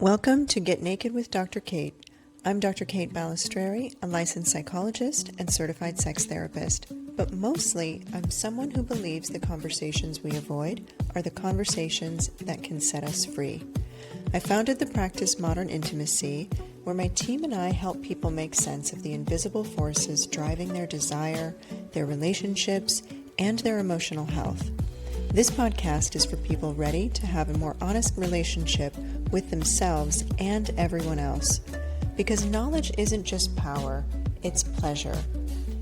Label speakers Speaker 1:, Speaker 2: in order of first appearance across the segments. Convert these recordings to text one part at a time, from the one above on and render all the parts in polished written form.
Speaker 1: Welcome to Get Naked with Dr. Kate. I'm Dr. Kate Balestrieri, a licensed psychologist and certified sex therapist. But mostly, I'm someone who believes the conversations we avoid are the conversations that can set us free. I founded the practice Modern Intimacy, where my team and I help people make sense of the invisible forces driving their desire, their relationships, and their emotional health. This podcast is for people ready to have a more honest relationship with themselves and everyone else. Because knowledge isn't just power, it's pleasure.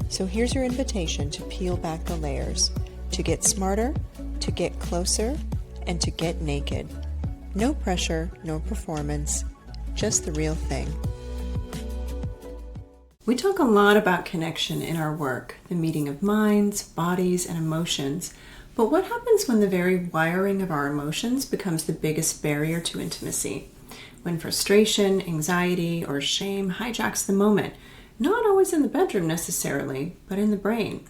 Speaker 1: So here's your invitation to peel back the layers, to get smarter, to get closer, and to get naked. No pressure, no performance, just the real thing. We talk a lot about connection in our work, the meeting of minds, bodies, and emotions. But what happens when the very wiring of our emotions becomes the biggest barrier to intimacy? When frustration, anxiety, or shame hijacks the moment, not always in the bedroom necessarily, but in the brain.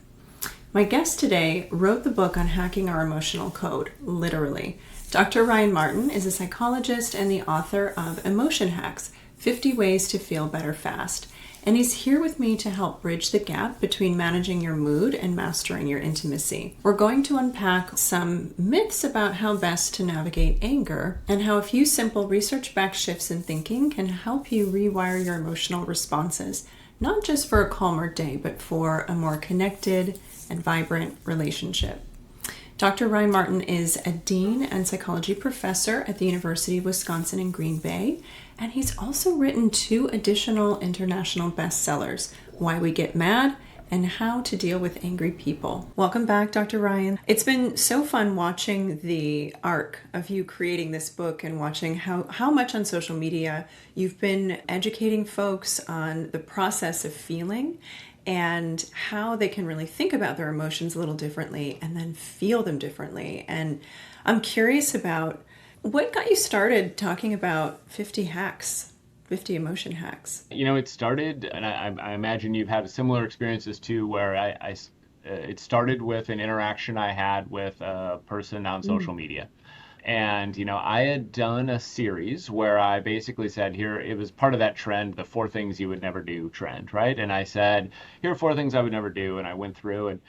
Speaker 1: My guest today wrote the book on hacking our emotional code, literally. Dr. Ryan Martin is a psychologist and the author of Emotion Hacks, 50 Ways to Feel Better Fast. And he's here with me to help bridge the gap between managing your mood and mastering your intimacy. We're going to unpack some myths about how best to navigate anger and how a few simple research-backed shifts in thinking can help you rewire your emotional responses, not just for a calmer day, but for a more connected and vibrant relationship. Dr. Ryan Martin is a dean and psychology professor at the University of Wisconsin in Green Bay, and he's also written 2 additional international bestsellers, Why We Get Mad and How to Deal with Angry People. Welcome back, Dr. Ryan. It's been so fun watching the arc of you creating this book and watching how much on social media you've been educating folks on the process of feeling and how they can really think about their emotions a little differently and then feel them differently. And I'm curious about what got you started talking about 50 hacks, 50 emotion hacks.
Speaker 2: You know, it started, and I imagine you've had similar experiences too, where it started with an interaction I had with a person on social media. And, you know, I had done a series where I basically said, here, it was part of that trend, the 4 things you would never do trend, right? And I said, here are 4 things I would never do. And I went through and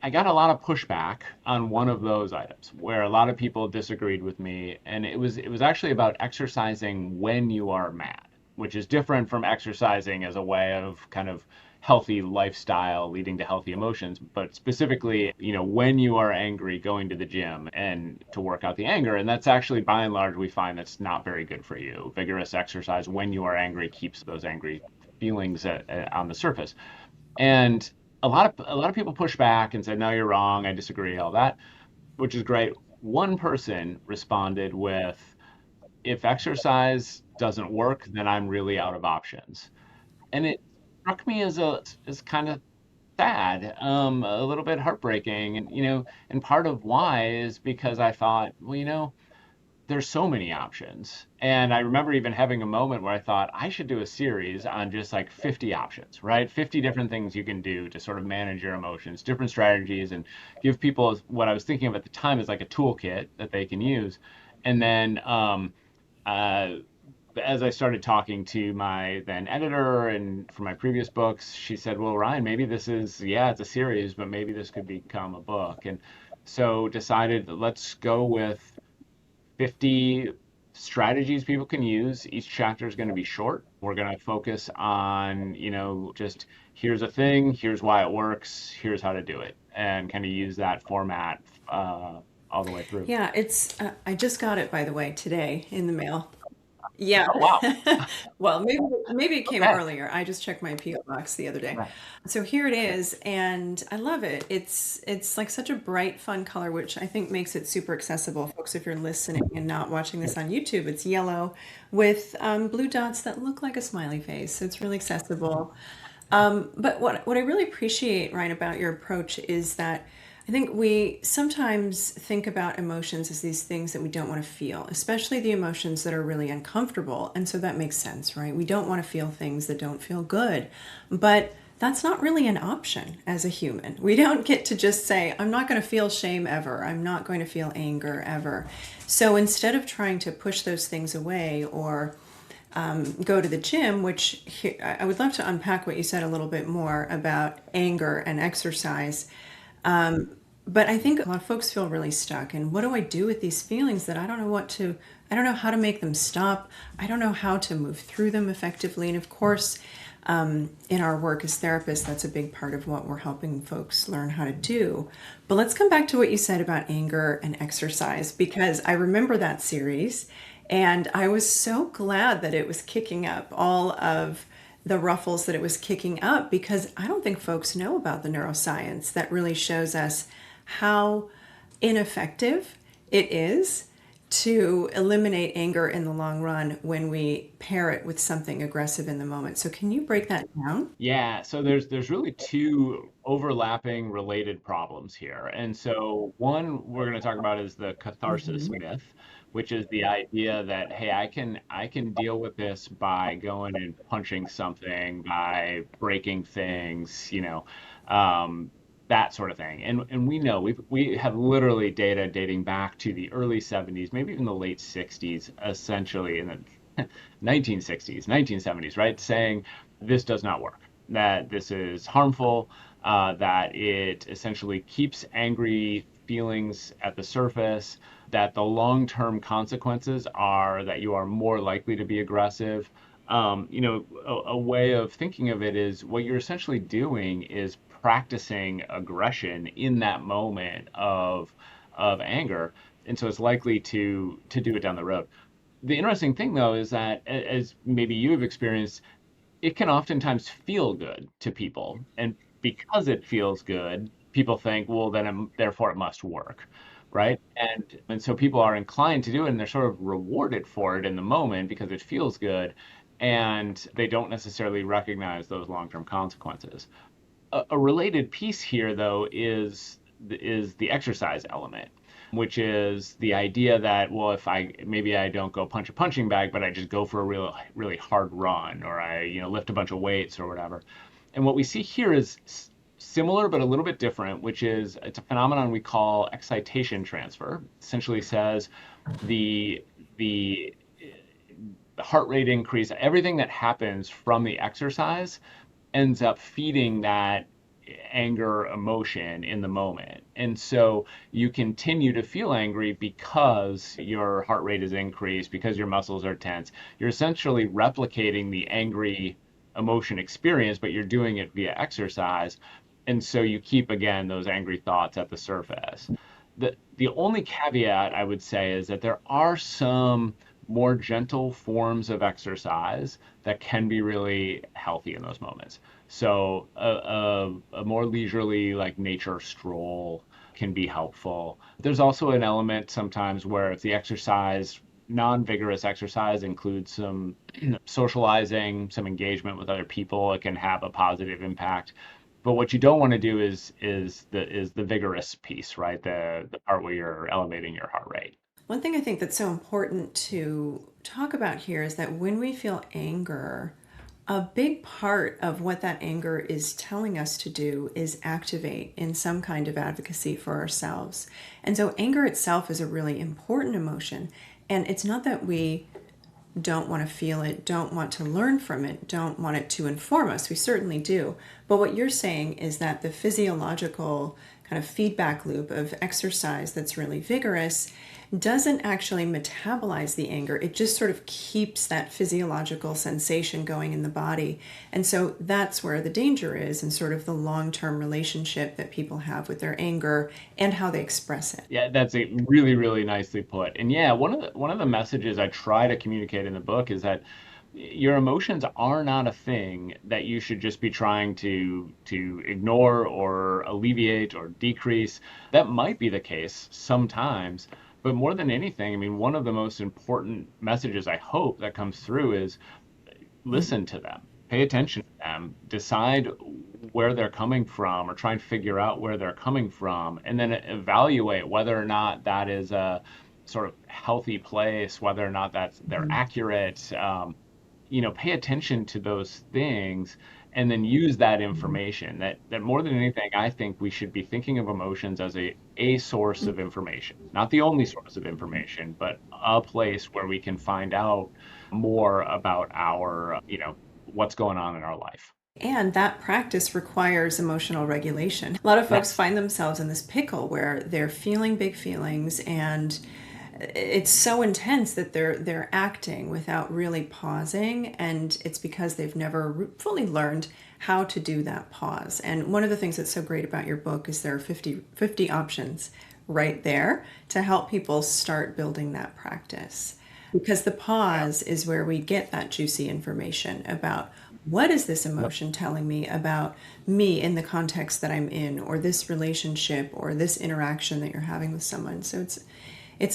Speaker 2: I got a lot of pushback on one of those items where a lot of people disagreed with me. And it was actually about exercising when you are mad, which is different from exercising as a way of kind of healthy lifestyle leading to healthy emotions, but specifically, you know, when you are angry, going to the gym and to work out the anger. And that's actually, by and large, we find that's not very good for you. Vigorous exercise when you are angry keeps those angry feelings on the surface. And a lot of people push back and said, no, you're wrong, I disagree, all that, which is great. One person responded with, if exercise doesn't work, then I'm really out of options. And it struck me as kind of sad, a little bit heartbreaking, and and part of why is because I thought, well, there's so many options, and I remember even having a moment where I thought I should do a series on just like 50 options, right? 50 different things you can do to sort of manage your emotions, different strategies, and give people what I was thinking of at the time is like a toolkit that they can use, and then as I started talking to my then editor and for my previous books, she said, well, Ryan, maybe this is, it's a series, but maybe this could become a book. And so decided that let's go with 50 strategies people can use. Each chapter is going to be short. We're going to focus on, just here's a thing, here's why it works, here's how to do it, and kind of use that format all the way through.
Speaker 1: Yeah, I just got it, by the way, today in the mail. Yeah.
Speaker 2: Oh, wow.
Speaker 1: Well, maybe it came
Speaker 2: Okay.
Speaker 1: earlier. I just checked my PO box the other day.
Speaker 2: Right.
Speaker 1: So here it is, and I love it. It's like such a bright, fun color, which I think makes it super accessible. Folks, if you're listening and not watching this on YouTube, it's yellow with blue dots that look like a smiley face. So it's really accessible. But what I really appreciate, Ryan, about your approach is that I think we sometimes think about emotions as these things that we don't want to feel, especially the emotions that are really uncomfortable. And so that makes sense, right? We don't want to feel things that don't feel good. But that's not really an option as a human. We don't get to just say, I'm not going to feel shame ever. I'm not going to feel anger ever. So instead of trying to push those things away or go to the gym, which I would love to unpack what you said a little bit more about anger and exercise. But I think a lot of folks feel really stuck. And what do I do with these feelings that I don't know how to make them stop. I don't know how to move through them effectively. And of course, in our work as therapists, that's a big part of what we're helping folks learn how to do. But let's come back to what you said about anger and exercise, because I remember that series and I was so glad that it was kicking up all of the ruffles that it was kicking up, because I don't think folks know about the neuroscience that really shows us how ineffective it is to eliminate anger in the long run when we pair it with something aggressive in the moment. So can you break that down?
Speaker 2: Yeah, so there's really two overlapping related problems here. And so one we're going to talk about is the catharsis
Speaker 1: Hmm.
Speaker 2: myth, which is the idea that hey, I can deal with this by going and punching something, by breaking things, that sort of thing. And we know we have literally data dating back to the early 70s, maybe even the late 60s, essentially in the 1960s, 1970s, right? Saying this does not work, that this is harmful, that it essentially keeps angry feelings at the surface, that the long term consequences are that you are more likely to be aggressive. A way of thinking of it is what you're essentially doing is practicing aggression in that moment of anger, and so it's likely to do it down the road. The interesting thing, though, is that as maybe you have experienced, it can oftentimes feel good to people. And because it feels good, people think, well, then therefore it must work, right? And so people are inclined to do it, and they're sort of rewarded for it in the moment because it feels good, and they don't necessarily recognize those long-term consequences. A related piece here, though, is the exercise element, which is the idea that, well, if I maybe I don't go punch a punching bag, but I just go for a really hard run, or I lift a bunch of weights or whatever. And what we see here is similar but a little bit different, which is it's a phenomenon we call excitation transfer. Essentially says the the the heart rate increase, everything that happens from the exercise ends up feeding that anger emotion in the moment. And so you continue to feel angry because your heart rate is increased, because your muscles are tense. You're essentially replicating the angry emotion experience, but you're doing it via exercise. And so you keep, again, those angry thoughts at the surface. The only caveat I would say is that there are some more gentle forms of exercise that can be really healthy in those moments. So a more leisurely like nature stroll can be helpful. There's also an element sometimes where if the exercise, non-vigorous exercise includes some socializing, some engagement with other people, it can have a positive impact. But what you don't want to do is the vigorous piece, right? The part where you're elevating your heart rate.
Speaker 1: One thing I think that's so important to talk about here is that when we feel anger, a big part of what that anger is telling us to do is activate in some kind of advocacy for ourselves. And so, anger itself is a really important emotion. And it's not that we don't want to feel it, don't want to learn from it, don't want it to inform us. We certainly do. But what you're saying is that the physiological kind of feedback loop of exercise that's really vigorous doesn't actually metabolize the anger. It just sort of keeps that physiological sensation going in the body. And so that's where the danger is, and sort of the long term relationship that people have with their anger and how they express it.
Speaker 2: Yeah, that's a really, really nicely put. And yeah, one of the messages I try to communicate in the book is that your emotions are not a thing that you should just be trying to ignore or alleviate or decrease. That might be the case sometimes, but more than anything, I mean, one of the most important messages I hope that comes through is listen to them, pay attention to them, decide where they're coming from, or try and figure out where they're coming from, and then evaluate whether or not that is a sort of healthy place, whether or not they're accurate. Pay attention to those things and then use that information. That more than anything, I think we should be thinking of emotions as a source of information, not the only source of information, but a place where we can find out more about our, what's going on in our life.
Speaker 1: And that practice requires emotional regulation. A lot of folks
Speaker 2: Yes.
Speaker 1: find themselves in this pickle where they're feeling big feelings and it's so intense that they're acting without really pausing, and it's because they've never fully learned how to do that pause. And one of the things that's so great about your book is there are 50 options right there to help people start building that practice, because the
Speaker 2: Yeah.
Speaker 1: pause is where we get that juicy information about what is this
Speaker 2: Yep.
Speaker 1: emotion telling me about me in the context that I'm in, or this relationship, or this interaction that you're having with someone. So it's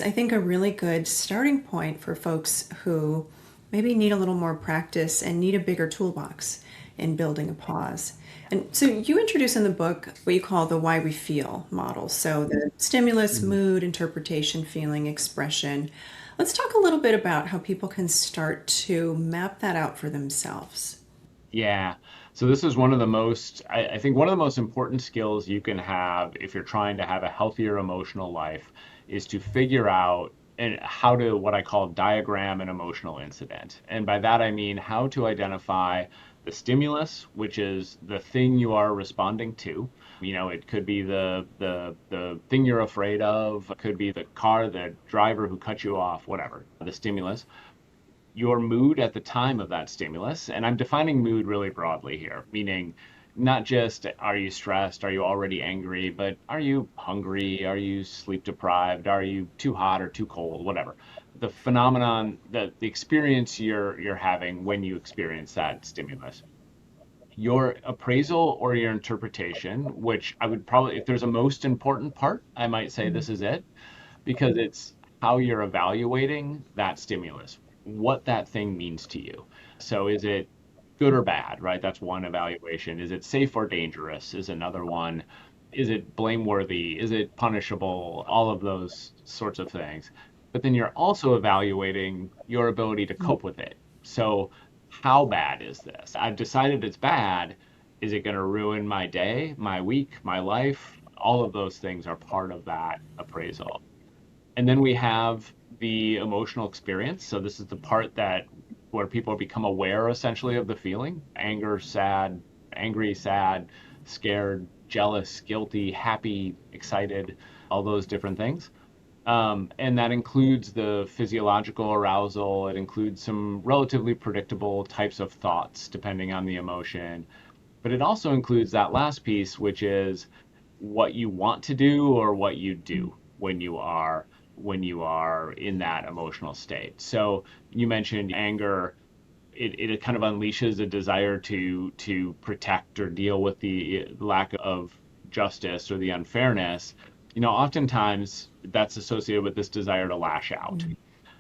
Speaker 1: I think a really good starting point for folks who maybe need a little more practice and need a bigger toolbox in building a pause. And so you introduce in the book what you call the why we feel model. So the stimulus,
Speaker 2: Mhm.
Speaker 1: mood, interpretation, feeling, expression. Let's talk a little bit about how people can start to map that out for themselves.
Speaker 2: Yeah. So this is one of the most, I think one of the most important skills you can have if you're trying to have a healthier emotional life is to figure out and how to what I call diagram an emotional incident. And by that I mean how to identify the stimulus, which is the thing you are responding to. It could be the thing you're afraid of, it could be the car, the driver who cut you off, whatever, the stimulus, your mood at the time of that stimulus. And I'm defining mood really broadly here, meaning not just are you stressed, are you already angry, but are you hungry, are you sleep deprived, are you too hot or too cold, whatever. The phenomenon, the experience you're having when you experience that stimulus. Your appraisal or your interpretation, which I would probably, if there's a most important part, I might say this is it, because it's how you're evaluating that stimulus, what that thing means to you. So is it good or bad, right? That's one evaluation. Is it safe or dangerous is another one. Is it blameworthy? Is it punishable? All of those sorts of things. But then you're also evaluating your ability to cope with it. So how bad is this? I've decided it's bad. Is it going to ruin my day, my week, my life? All of those things are part of that appraisal. And then we have the emotional experience. So this is the part that where people become aware essentially of the feeling: anger, sad, angry, sad, scared, jealous, guilty, happy, excited, all those different things. And that includes the physiological arousal. It includes some relatively predictable types of thoughts depending on the emotion. But it also includes that last piece, which is what you want to do or what you do when you are in that emotional state. So you mentioned anger. It kind of unleashes a desire to protect or deal with the lack of justice or the unfairness. Oftentimes that's associated with this desire to lash out.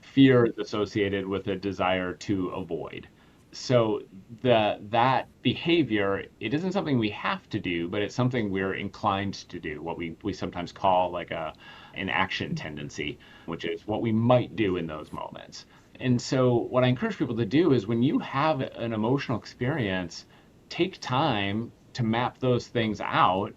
Speaker 2: Fear is associated with a desire to avoid. So that behavior, it isn't something we have to do, but it's something we're inclined to do, what we sometimes call like an action tendency, which is what we might do in those moments. And so what I encourage people to do is when you have an emotional experience, take time to map those things out,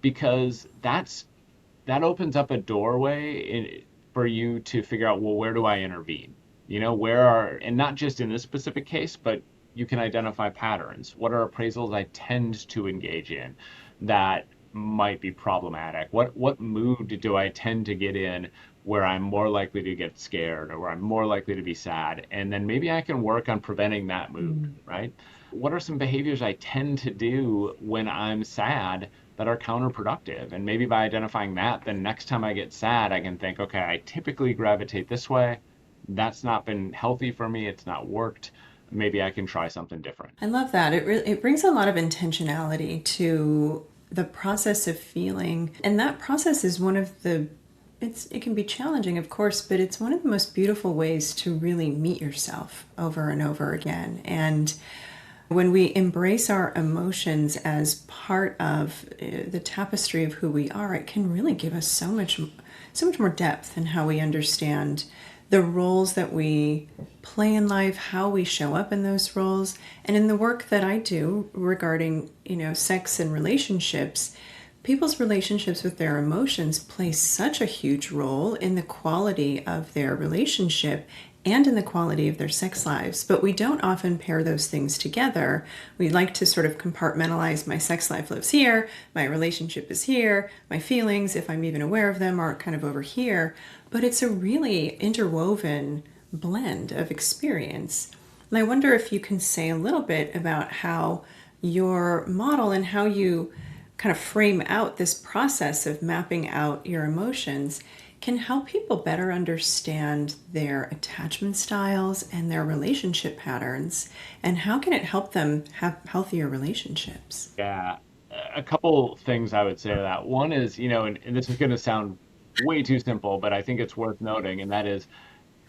Speaker 2: because that opens up a doorway for you to figure out, well, where do I intervene? And not just in this specific case, but you can identify patterns. What are appraisals I tend to engage in that might be problematic? What mood do I tend to get in where I'm more likely to get scared or where I'm more likely to be sad? And then maybe I can work on preventing that mood, right? What are some behaviors I tend to do when I'm sad that are counterproductive? And maybe by identifying that, then next time I get sad, I can think, okay, I typically gravitate this way. That's not been healthy for me. It's not worked. Maybe I can try something different.
Speaker 1: I love that. It brings a lot of intentionality to the process of feeling, and that process is one of the it can be challenging, of course, but it's one of the most beautiful ways to really meet yourself over and over again. And when we embrace our emotions as part of the tapestry of who we are, it can really give us so much more depth in how we understand the roles that we play in life, how we show up in those roles. And in the work that I do regarding, sex and relationships, people's relationships with their emotions play such a huge role in the quality of their relationship and in the quality of their sex lives. But we don't often pair those things together. We like to sort of compartmentalize: my sex life lives here, my relationship is here, my feelings, if I'm even aware of them, are kind of over here. But it's a really interwoven blend of experience. And I wonder if you can say a little bit about how your model and how you kind of frame out this process of mapping out your emotions can help people better understand their attachment styles and their relationship patterns, and how can it help them have healthier relationships?
Speaker 2: Yeah, a couple things I would say to that. One is, and this is going to sound way too simple, but I think it's worth noting, and that is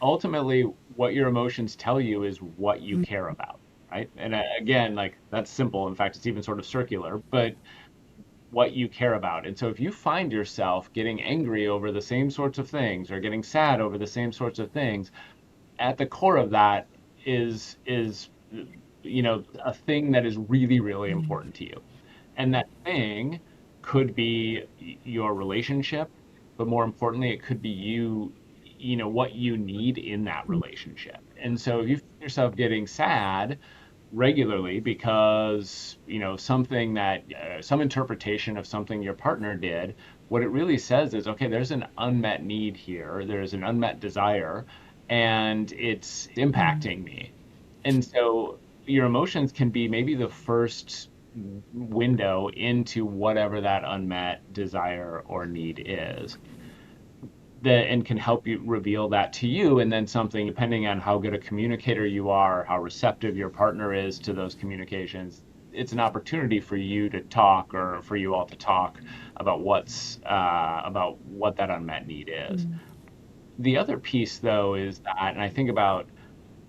Speaker 2: ultimately what your emotions tell you is what you care about, right? And again, like that's simple. In fact, it's even sort of circular, but what you care about. And so if you find yourself getting angry over the same sorts of things or getting sad over the same sorts of things, at the core of that is a thing that is really, really important to you. And that thing could be your relationship, but more importantly, it could be what you need in that relationship. And so if you find yourself getting sad regularly because, something that, some interpretation of something your partner did, what it really says is, okay, there's an unmet need here, there's an unmet desire, and it's impacting me. And so your emotions can be maybe the first window into whatever that unmet desire or need is, and can help you reveal that to you. And then something, depending on how good a communicator you are, how receptive your partner is to those communications, it's an opportunity for you to talk, or for you all to talk about about what that unmet need is. The other piece, though, is that, and I think about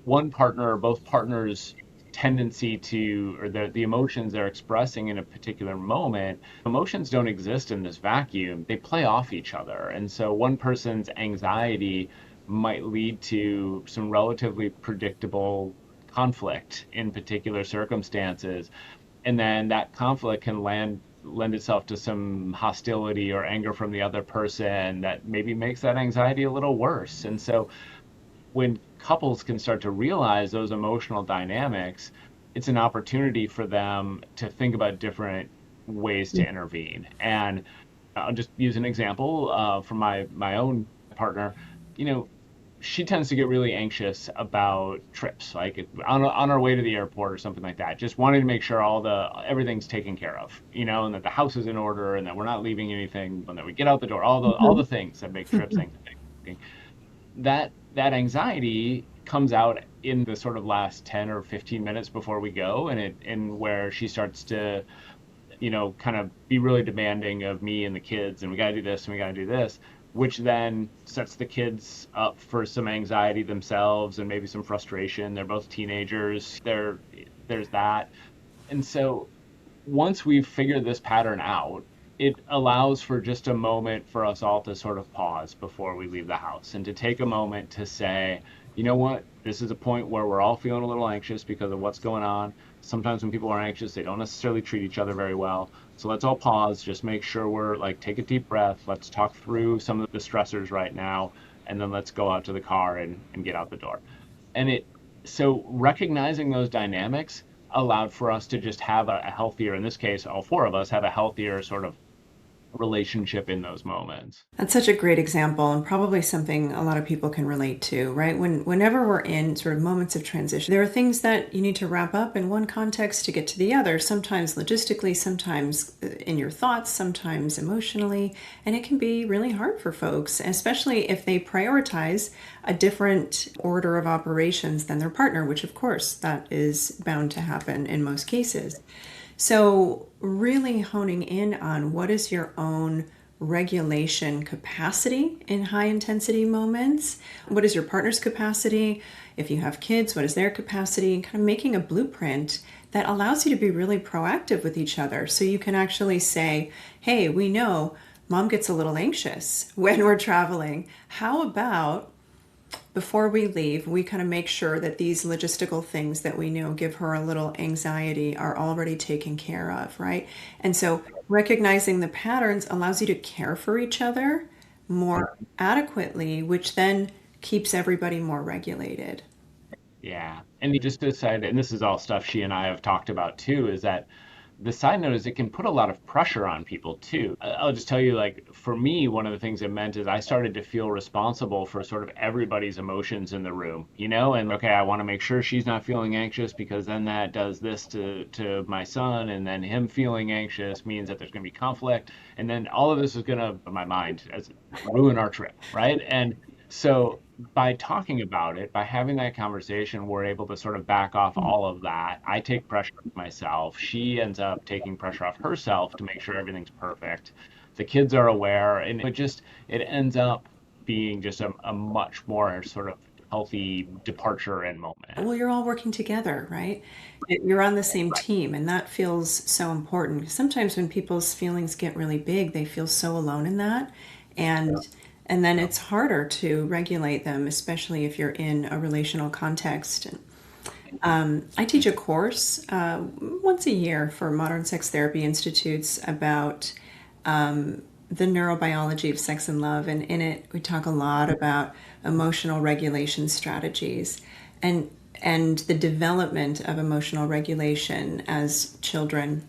Speaker 2: one partner or both partners' tendency to, or the emotions they're expressing in a particular moment. Emotions don't exist in this vacuum, they play off each other. And so one person's anxiety might lead to some relatively predictable conflict in particular circumstances. And then that conflict can lend itself to some hostility or anger from the other person that maybe makes that anxiety a little worse. And so when couples can start to realize those emotional dynamics, it's an opportunity for them to think about different ways to intervene. And I'll just use an example from my own partner. She tends to get really anxious about trips, like on our way to the airport or something like that. Just wanting to make sure everything's taken care of, and that the house is in order, and that we're not leaving anything, and that we get out the door. All the things that make trips anxiety. That anxiety comes out in the sort of last 10 or 15 minutes before we go, and where she starts to kind of be really demanding of me and the kids, and we got to do this and we got to do this, which then sets the kids up for some anxiety themselves and maybe some frustration. They're both teenagers. There's that. And so once we've figured this pattern out, it allows for just a moment for us all to sort of pause before we leave the house, and to take a moment to say, you know what, this is a point where we're all feeling a little anxious because of what's going on. Sometimes when people are anxious, they don't necessarily treat each other very well. So let's all pause, just make sure we're like, take a deep breath. Let's talk through some of the stressors right now, and then let's go out to the car and get out the door. So recognizing those dynamics allowed for us to just have a healthier, in this case, all four of us have a healthier sort of relationship in those moments.
Speaker 1: That's such a great example, and probably something a lot of people can relate to, right? Whenever we're in sort of moments of transition, there are things that you need to wrap up in one context to get to the other, sometimes logistically, sometimes in your thoughts, sometimes emotionally, and it can be really hard for folks, especially if they prioritize a different order of operations than their partner, which of course that is bound to happen in most cases. So really honing in on what is your own regulation capacity in high intensity moments. What is your partner's capacity? If you have kids, what is their capacity? Kind of making a blueprint that allows you to be really proactive with each other. So you can actually say, hey, we know mom gets a little anxious when we're traveling. How about before we leave, we kind of make sure that these logistical things that we know give her a little anxiety are already taken care of, right? And so recognizing the patterns allows you to care for each other more adequately, which then keeps everybody more regulated.
Speaker 2: Yeah. And you just decided, and this is all stuff she and I have talked about too, is that the side note is it can put a lot of pressure on people too. I'll just tell you, like, for me, one of the things it meant is I started to feel responsible for sort of everybody's emotions in the room, you know? And okay, I want to make sure she's not feeling anxious because then that does this to my son. And then him feeling anxious means that there's going to be conflict. And then all of this is going to, in my mind, as ruin our trip, right? And so by talking about it, by having that conversation, we're able to sort of back off all of that. I take pressure off myself. She ends up taking pressure off herself to make sure everything's perfect. The kids are aware, and it ends up being just a much more sort of healthy departure and moment.
Speaker 1: Well, you're all working together, right? You're on the same team, and that feels so important. Sometimes when people's feelings get really big, they feel so alone in that, and and then it's harder to regulate them, especially if you're in a relational context. I teach a course once a year for Modern Sex Therapy Institutes about the neurobiology of sex and love. And in it, we talk a lot about emotional regulation strategies and and the development of emotional regulation as children,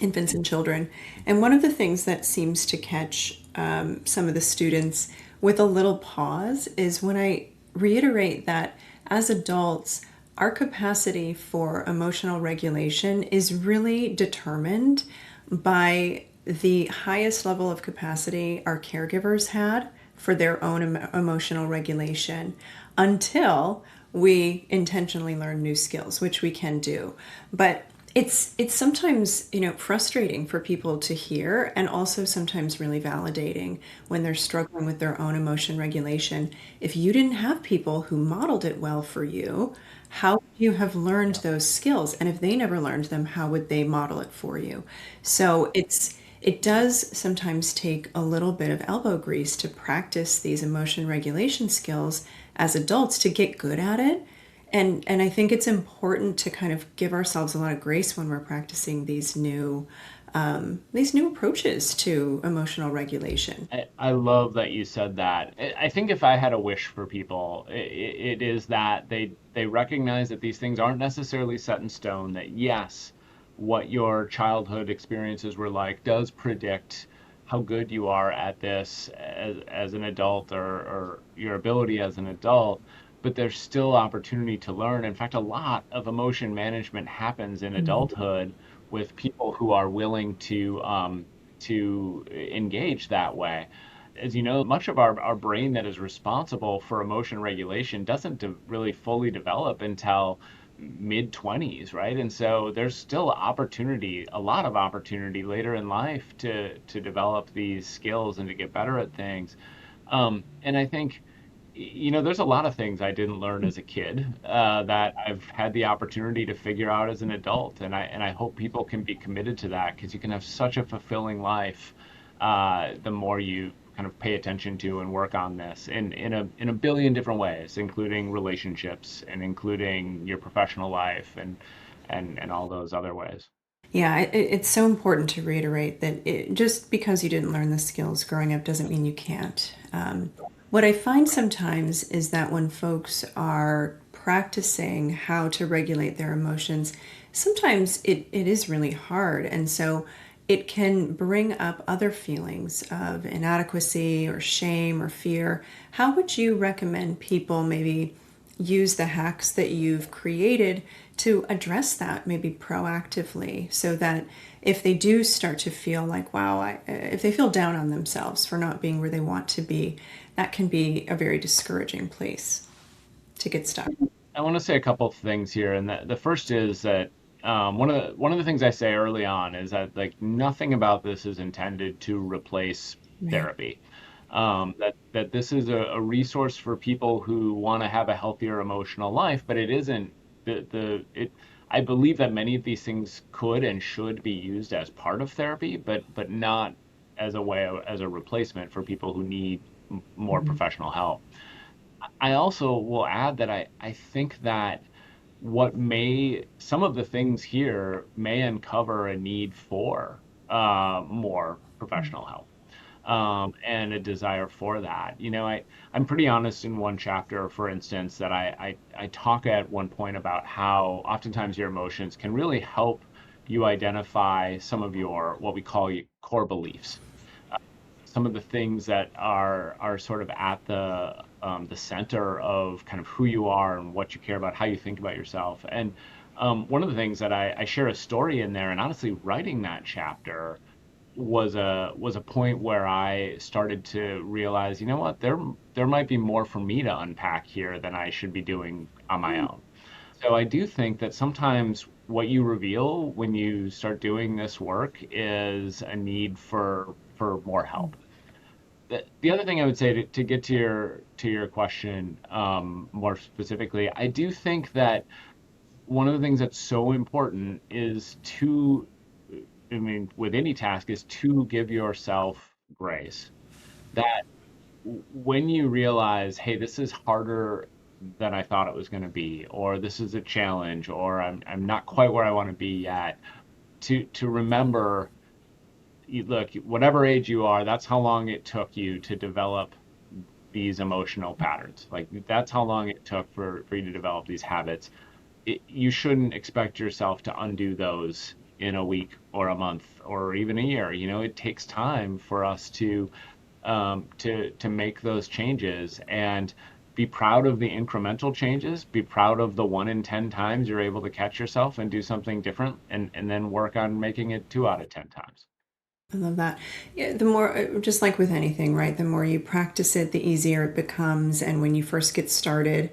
Speaker 1: infants and children. And one of the things that seems to catch some of the students with a little pause is when I reiterate that as adults, our capacity for emotional regulation is really determined by the highest level of capacity our caregivers had for their own emotional regulation until we intentionally learn new skills, which we can do. But it's sometimes, frustrating for people to hear, and also sometimes really validating when they're struggling with their own emotion regulation. If you didn't have people who modeled it well for you, how would you have learned those skills? And if they never learned them, how would they model it for you? So it does sometimes take a little bit of elbow grease to practice these emotion regulation skills as adults to get good at it. And I think it's important to kind of give ourselves a lot of grace when we're practicing these new approaches to emotional regulation.
Speaker 2: I love that you said that. I think if I had a wish for people, it is that they recognize that these things aren't necessarily set in stone, that yes, what your childhood experiences were like does predict how good you are at this as an adult, or your ability as an adult, but there's still opportunity to learn. In fact, a lot of emotion management happens in adulthood with people who are willing to engage that way. As you know, much of our brain that is responsible for emotion regulation doesn't really fully develop until mid 20s, right? And so there's still opportunity, a lot of opportunity later in life to develop these skills and to get better at things. And I think, there's a lot of things I didn't learn as a kid that I've had the opportunity to figure out as an adult, and I hope people can be committed to that, because you can have such a fulfilling life the more you kind of pay attention to and work on this in a billion different ways, including relationships and including your professional life and all those other ways.
Speaker 1: Yeah, it's so important to reiterate that just because you didn't learn the skills growing up doesn't mean you can't. What I find sometimes is that when folks are practicing how to regulate their emotions, sometimes it is really hard. And so it can bring up other feelings of inadequacy or shame or fear. How would you recommend people maybe use the hacks that you've created to address that, maybe proactively, so that if they do start to feel like, wow, if they feel down on themselves for not being where they want to be, that can be a very discouraging place to get stuck.
Speaker 2: I want to say a couple of things here, and the first is that one of the things I say early on is that, like, nothing about this is intended to replace
Speaker 1: Right.
Speaker 2: therapy. That this is a resource for people who want to have a healthier emotional life, but it isn't the it. I believe that many of these things could and should be used as part of therapy, but not as a replacement for people who need more
Speaker 1: Mhm.
Speaker 2: professional help. I also will add that I think that some of the things here may uncover a need for more professional help, and a desire for that. I'm pretty honest in one chapter, for instance, that I talk at one point about how oftentimes your emotions can really help you identify some of your what we call your core beliefs, some of the things that are sort of at the center of kind of who you are and what you care about, how you think about yourself. And one of the things that I share a story in there, and honestly, writing that chapter was a point where I started to realize, you know what, there might be more for me to unpack here than I should be doing on my own. So I do think that sometimes what you reveal when you start doing this work is a need for more help. The other thing I would say to get to your question more specifically, I do think that one of the things that's so important is I mean, with any task, is to give yourself grace. That when you realize, hey, this is harder than I thought it was going to be, or this is a challenge, or I'm not quite where I want to be yet, to remember, look, whatever age you are, that's how long it took you to develop these emotional patterns. Like that's how long it took for you to develop these habits. You shouldn't expect yourself to undo those in a week or a month or even a year. It takes time for us to make those changes and be proud of the incremental changes. Be proud of the 1 in 10 times you're able to catch yourself and do something different, and then work on making it 2 out of 10 times.
Speaker 1: I love that. Yeah, the more, just like with anything, right? The more you practice it, the easier it becomes. And when you first get started,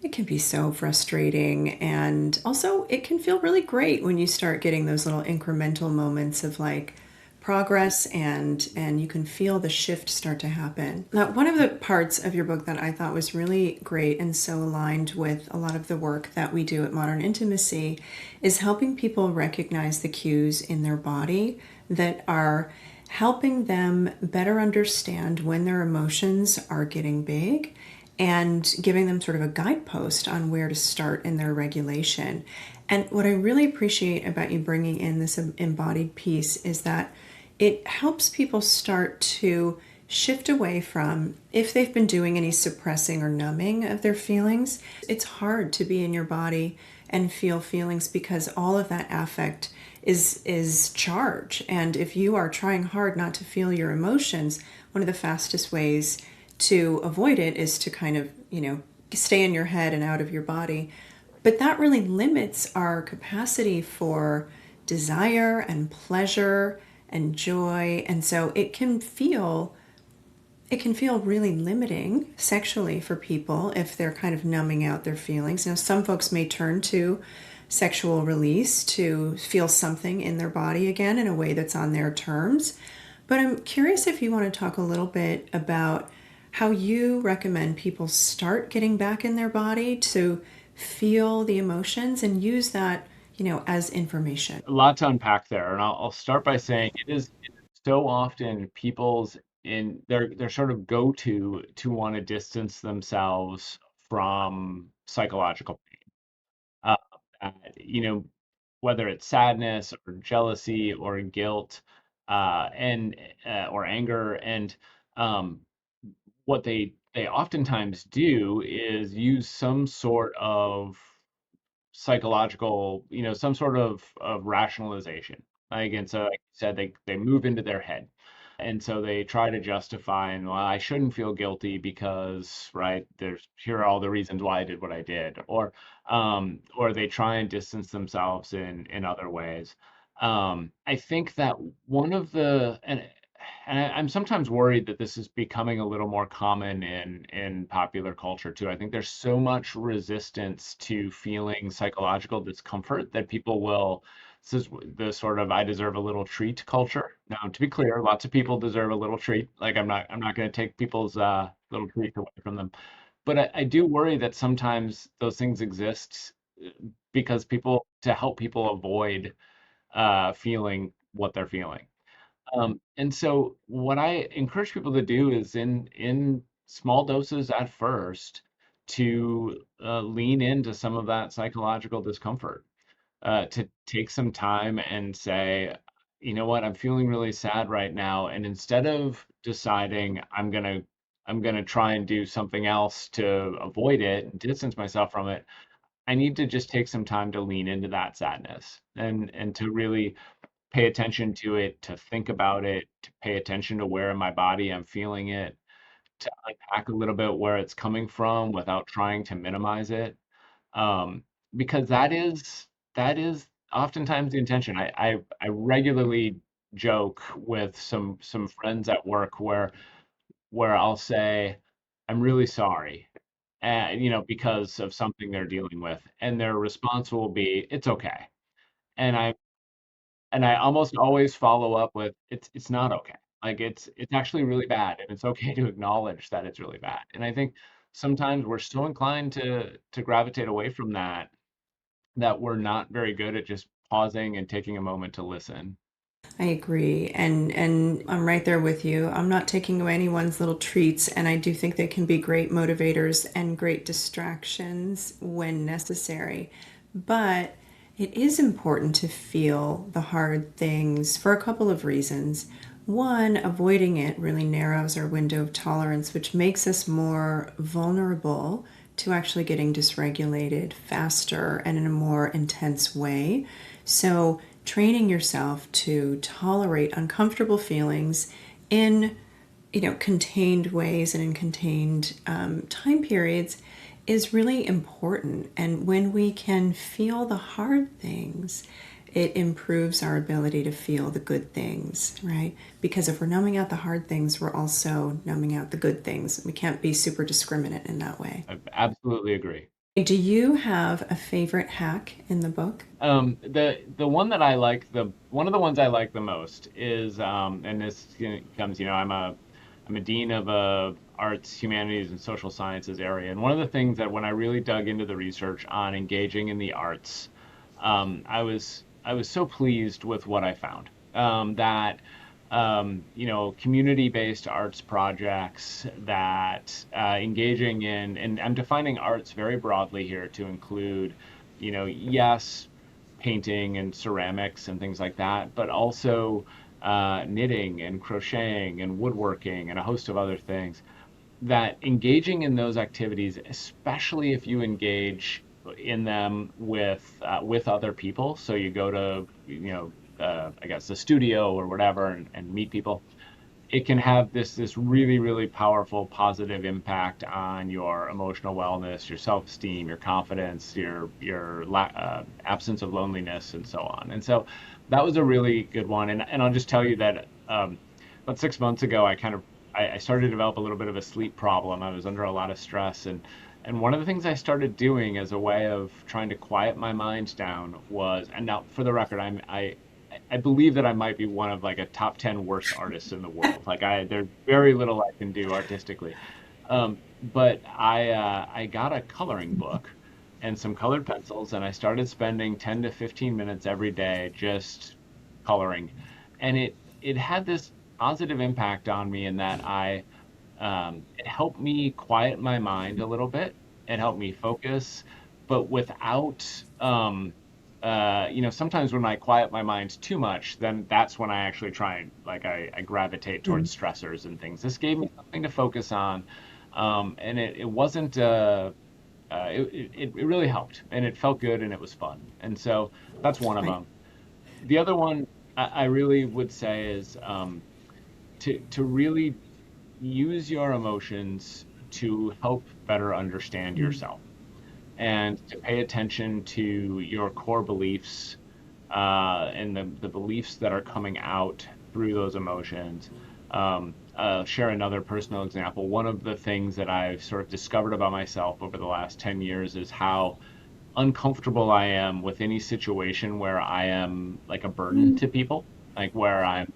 Speaker 1: it can be so frustrating. And also, it can feel really great when you start getting those little incremental moments of like progress, and you can feel the shift start to happen. Now, one of the parts of your book that I thought was really great and so aligned with a lot of the work that we do at Modern Intimacy is helping people recognize the cues in their body that are helping them better understand when their emotions are getting big and giving them sort of a guidepost on where to start in their regulation. And what I really appreciate about you bringing in this embodied piece is that it helps people start to shift away from, if they've been doing any suppressing or numbing of their feelings, it's hard to be in your body and feel feelings because all of that affect is charge. And if you are trying hard not to feel your emotions, one of the fastest ways to avoid it is to kind of, stay in your head and out of your body. But that really limits our capacity for desire and pleasure and joy. And so it can feel really limiting sexually for people if they're kind of numbing out their feelings. Now, some folks may turn to sexual release to feel something in their body again in a way that's on their terms. But I'm curious if you want to talk a little bit about how you recommend people start getting back in their body to feel the emotions and use that, as information.
Speaker 2: A lot to unpack there, and I'll start by saying it is so often people's in their sort of go-to to want to distance themselves from psychological pain. Uh, whether it's sadness or jealousy or guilt, and or anger, and um, what they oftentimes do is use some sort of psychological, some sort of rationalization. Like, and so, like you said, they move into their head. And so they try to justify, and well, I shouldn't feel guilty because, right, here are all the reasons why I did what I did, or they try and distance themselves in other ways. I think that one of the and I'm sometimes worried that this is becoming a little more common in popular culture too. I think there's so much resistance to feeling psychological discomfort that people will. This is the sort of "I deserve a little treat" culture. Now, to be clear, lots of people deserve a little treat. Like I'm not going to take people's little treats away from them. But I do worry that sometimes those things exist because people to help people avoid feeling what they're feeling. And so what I encourage people to do is in small doses at first, to lean into some of that psychological discomfort, to take some time and say, you know what, I'm feeling really sad right now, and instead of deciding I'm gonna try and do something else to avoid it and distance myself from it, I need to just take some time to lean into that sadness and to really pay attention to it, to think about it, to pay attention to where in my body I'm feeling it, to unpack a little bit where it's coming from without trying to minimize it. Um, because that is oftentimes the intention. I regularly joke with some friends at work where I'll say, "I'm really sorry," because of something they're dealing with, and their response will be, "It's okay." And I almost always follow up with, "It's not okay." Like, it's actually really bad, and it's okay to acknowledge that it's really bad. And I think sometimes we're so inclined to gravitate away from that, that we're not very good at just pausing and taking a moment to listen.
Speaker 1: I agree. And I'm right there with you. I'm not taking away anyone's little treats, and I do think they can be great motivators and great distractions when necessary. But it is important to feel the hard things for a couple of reasons. One, avoiding it really narrows our window of tolerance, which makes us more vulnerable to actually getting dysregulated faster and in a more intense way. So, training yourself to tolerate uncomfortable feelings in contained ways and in contained time periods is really important. And when we can feel the hard things, it improves our ability to feel the good things, right? Because if we're numbing out the hard things, we're also numbing out the good things. We can't be super discriminate in that way.
Speaker 2: I absolutely agree.
Speaker 1: Do you have a favorite hack in the book?
Speaker 2: The one of the ones I like the most is, and this comes, I'm a dean of a arts, humanities, and social sciences area, and one of the things that when I really dug into the research on engaging in the arts, I was so pleased with what I found. That community-based arts projects that engaging in, and I'm defining arts very broadly here to include, yes, painting and ceramics and things like that, but also knitting and crocheting and woodworking and a host of other things. That engaging in those activities, especially if you engage in them with other people, so you go to I guess the studio or whatever and meet people, it can have this really really powerful positive impact on your emotional wellness, your self-esteem, your confidence, your absence of loneliness, and so on. And so that was a really good one. And I'll just tell you that about 6 months ago, I started to develop a little bit of a sleep problem. I was under a lot of stress, and one of the things I started doing as a way of trying to quiet my mind down was, and now for the record, I believe that I might be one of like a top 10 worst artists in the world. Like there's very little I can do artistically. But I got a coloring book and some colored pencils, and I started spending 10 to 15 minutes every day just coloring. And it had this positive impact on me in that it helped me quiet my mind a little bit. It helped me focus, but without, sometimes when I quiet my mind too much, then that's when I actually try and like I gravitate
Speaker 1: Mm,
Speaker 2: towards stressors and things. This gave me something to focus on, and it wasn't. It really helped, and it felt good, and it was fun, and so that's one of
Speaker 1: right.
Speaker 2: them. The other one I really would say is to really use your emotions to help better understand
Speaker 1: Mm,
Speaker 2: yourself and to pay attention to your core beliefs and the beliefs that are coming out through those emotions. Share another personal example. One of the things that I've sort of discovered about myself over the last 10 years is how uncomfortable I am with any situation where I am like a burden
Speaker 1: mm,
Speaker 2: to people, like where I'm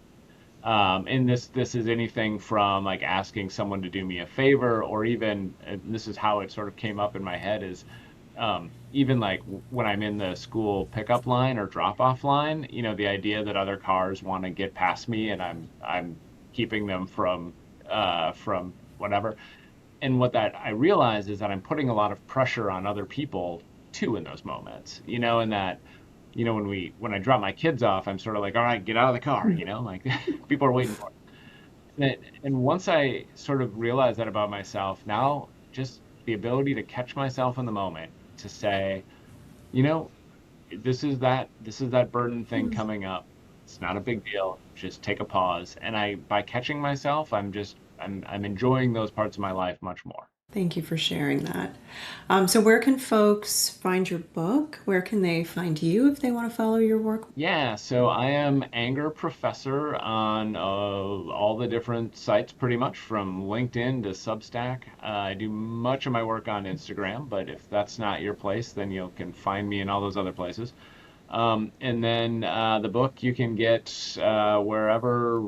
Speaker 2: and this is anything from like asking someone to do me a favor, or even and this is how it sort of came up in my head is even like when I'm in the school pickup line or drop off line, the idea that other cars want to get past me and I'm keeping them from whatever. And what that I realize is that I'm putting a lot of pressure on other people too in those moments, and that, when I drop my kids off, I'm sort of like, all right, get out of the car, like people are waiting for it. And once I sort of realize that about myself, now just the ability to catch myself in the moment to say, you know, this is that burden thing coming up. It's not a big deal. Just take a pause. And by catching myself, I'm enjoying those parts of my life much more.
Speaker 1: Thank you for sharing that. So where can folks find your book? Where can they find you if they want to follow your work?
Speaker 2: Yeah, so I am Anger Professor on all the different sites, pretty much from LinkedIn to Substack. I do much of my work on Instagram, but if that's not your place, then you can find me in all those other places. And then the book you can get wherever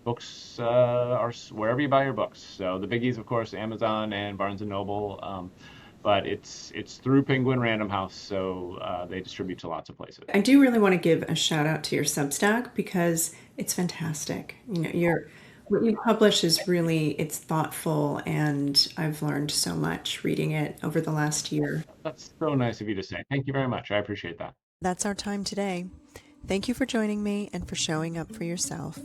Speaker 2: books wherever you buy your books. So the biggies, of course, Amazon and Barnes and Noble. But it's through Penguin Random House, so they distribute to lots of places.
Speaker 1: I do really want to give a shout out to your Substack because it's fantastic. What you publish is it's thoughtful, and I've learned so much reading it over the last year.
Speaker 2: That's so nice of you to say. Thank you very much. I appreciate that.
Speaker 1: That's our time today. Thank you for joining me and for showing up for yourself.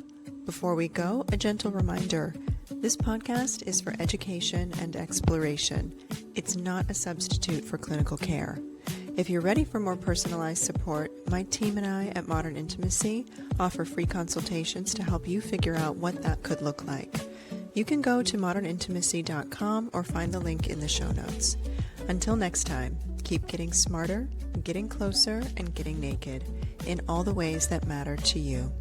Speaker 1: Before we go, a gentle reminder. This podcast is for education and exploration. It's not a substitute for clinical care. If you're ready for more personalized support, my team and I at Modern Intimacy offer free consultations to help you figure out what that could look like. You can go to modernintimacy.com or find the link in the show notes. Until next time, keep getting smarter, getting closer, and getting naked in all the ways that matter to you.